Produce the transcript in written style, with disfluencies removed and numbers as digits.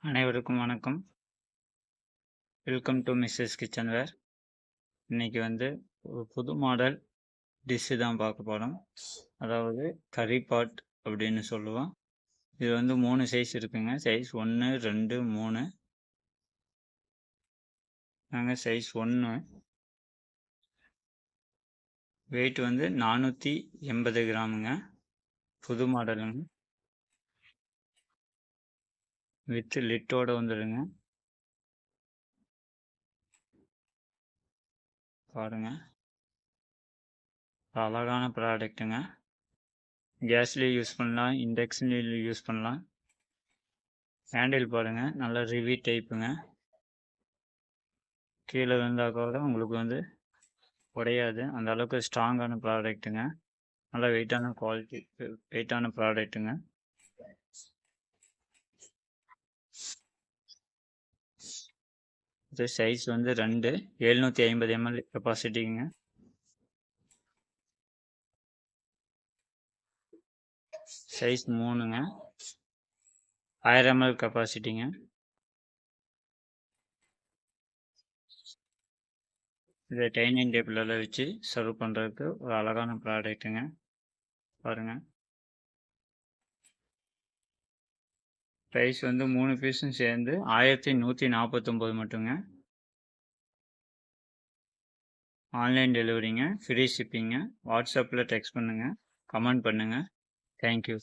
அனைவருக்கும் வணக்கம். Welcome to Mrs Kitchenware. இன்னைக்கு வந்து ஒரு புது மாடல் டிஷ்ஷு தான் பார்க்க போகிறோம். அதாவது கறி பாட் அப்படின்னு சொல்லுவோம். இது வந்து 3 சைஸ் இருக்குங்க. சைஸ் 1, 2, 3. நாங்கள் சைஸ் 1. வெயிட் வந்து 480 கிராமுங்க. புது மாடலுங்க. வித் லிட்டோட வந்துடுங்க. பாருங்க, அழகான ப்ராடக்ட்டுங்க. கேஸ்லேயும் யூஸ் பண்ணலாம், இண்டக்ஷன்லேயும் யூஸ் பண்ணலாம். ஹேண்டில் பாருங்க, நல்ல ரிவி டைப்புங்க. கீழே விழுந்தால் கூட உங்களுக்கு வந்து உடையாது. அந்த அளவுக்கு ஸ்ட்ராங்கான ப்ராடக்ட்டுங்க. நல்ல வெயிட்டான குவாலிட்டி, வெயிட்டான ப்ராடக்ட்டுங்க. இது சைஸ் வந்து 2, 750 ml கெப்பாசிட்டிங்க. சைஸ் 3ங்க, 1000 ml கெப்பாசிட்டிங்க. இதை டைனிங் டேபிளில் வச்சு சர்வ் பண்ணுறதுக்கு ஒரு அழகான ப்ராடக்ட்டுங்க. பாருங்கள், ப்ரைஸ் வந்து 3 பீஸும் சேர்ந்து 1149 மட்டுங்க. Online டெலிவரிங்க, free ஷிப்பிங்க. வாட்ஸ்அப்பில் டெக்ஸ்ட் பண்ணுங்கள், கமெண்ட் பண்ணுங்கள். தேங்க்யூ.